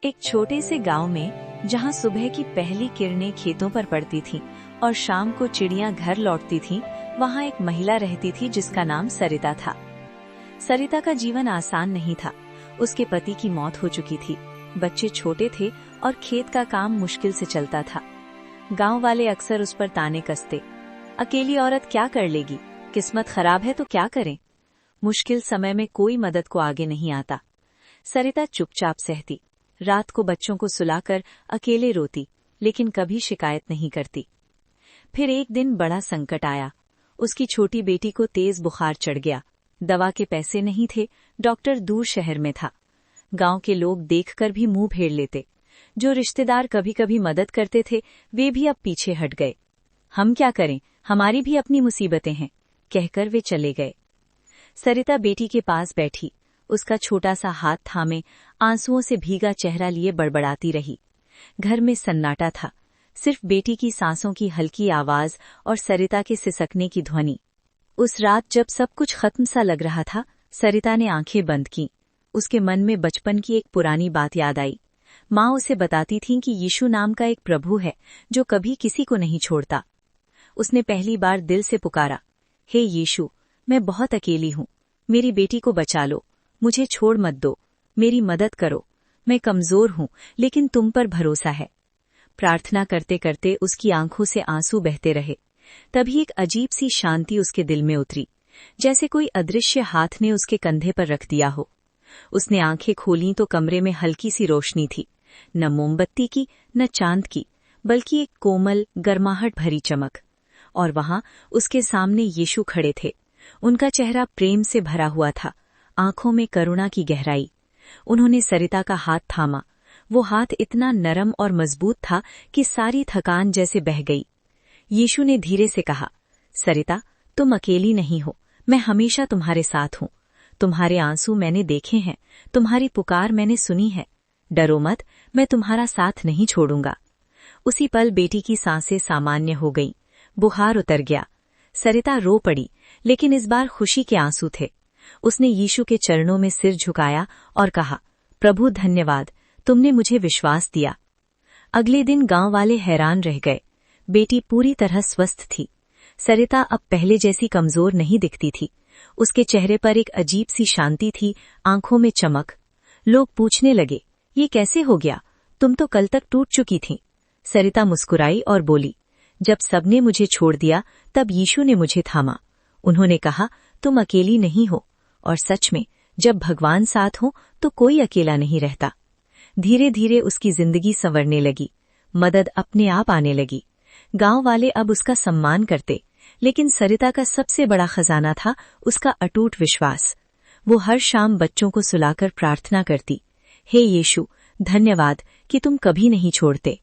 एक छोटे से गांव में जहां सुबह की पहली किरणें खेतों पर पड़ती थीं और शाम को चिड़ियां घर लौटती थीं, वहां एक महिला रहती थी जिसका नाम सरिता था। सरिता का जीवन आसान नहीं था। उसके पति की मौत हो चुकी थी, बच्चे छोटे थे और खेत का काम मुश्किल से चलता था। गांव वाले अक्सर उस पर ताने कसते, अकेली औरत क्या कर लेगी, किस्मत खराब है तो क्या करें। मुश्किल समय में कोई मदद को आगे नहीं आता। सरिता चुपचाप सहती, रात को बच्चों को सुलाकर अकेले रोती, लेकिन कभी शिकायत नहीं करती। फिर एक दिन बड़ा संकट आया। उसकी छोटी बेटी को तेज बुखार चढ़ गया। दवा के पैसे नहीं थे, डॉक्टर दूर शहर में था। गांव के लोग देखकर भी मुंह फेर लेते। जो रिश्तेदार कभी कभी मदद करते थे, वे भी अब पीछे हट गए। हम क्या करें, हमारी भी अपनी मुसीबतें हैं, कहकर वे चले गए। सरिता बेटी के पास बैठी, उसका छोटा सा हाथ थामे, आंसुओं से भीगा चेहरा लिए बड़बड़ाती रही। घर में सन्नाटा था, सिर्फ बेटी की सांसों की हल्की आवाज और सरिता के सिसकने की ध्वनि। उस रात जब सब कुछ खत्म सा लग रहा था, सरिता ने आंखें बंद की। उसके मन में बचपन की एक पुरानी बात याद आई। माँ उसे बताती थीं कि यीशु नाम का एक प्रभु है जो कभी किसी को नहीं छोड़ता। उसने पहली बार दिल से पुकारा, हे यीशु, मैं बहुत अकेली हूँ, मेरी बेटी को बचा लो, मुझे छोड़ मत दो, मेरी मदद करो, मैं कमजोर हूँ लेकिन तुम पर भरोसा है। प्रार्थना करते करते उसकी आंखों से आंसू बहते रहे। तभी एक अजीब सी शांति उसके दिल में उतरी, जैसे कोई अदृश्य हाथ ने उसके कंधे पर रख दिया हो। उसने आंखें खोलीं तो कमरे में हल्की सी रोशनी थी, न मोमबत्ती की न चांद की, बल्कि एक कोमल गर्माहट भरी चमक। और वहां उसके सामने यीशु खड़े थे। उनका चेहरा प्रेम से भरा हुआ था, आंखों में करुणा की गहराई। उन्होंने सरिता का हाथ थामा। वो हाथ इतना नरम और मजबूत था कि सारी थकान जैसे बह गई। यीशु ने धीरे से कहा, सरिता, तुम अकेली नहीं हो, मैं हमेशा तुम्हारे साथ हूँ। तुम्हारे आंसू मैंने देखे हैं, तुम्हारी पुकार मैंने सुनी है। डरो मत, मैं तुम्हारा साथ नहीं छोड़ूंगा। उसी पल बेटी की सांसें सामान्य हो गईं, बुखार उतर गया। सरिता रो पड़ी, लेकिन इस बार खुशी के आंसू थे। उसने यीशु के चरणों में सिर झुकाया और कहा, प्रभु धन्यवाद, तुमने मुझे विश्वास दिया। अगले दिन गांव वाले हैरान रह गए। बेटी पूरी तरह स्वस्थ थी। सरिता अब पहले जैसी कमजोर नहीं दिखती थी। उसके चेहरे पर एक अजीब सी शांति थी, आंखों में चमक। लोग पूछने लगे, ये कैसे हो गया, तुम तो कल तक टूट चुकी थीं। सरिता मुस्कुराई और बोली, जब सबने मुझे छोड़ दिया तब यीशु ने मुझे थामा। उन्होंने कहा, तुम अकेली नहीं हो। और सच में, जब भगवान साथ हो तो कोई अकेला नहीं रहता। धीरे धीरे उसकी जिंदगी संवरने लगी, मदद अपने आप आने लगी। गांव वाले अब उसका सम्मान करते, लेकिन सरिता का सबसे बड़ा खजाना था उसका अटूट विश्वास। वो हर शाम बच्चों को सुलाकर प्रार्थना करती, हे यीशु, धन्यवाद कि तुम कभी नहीं छोड़ते।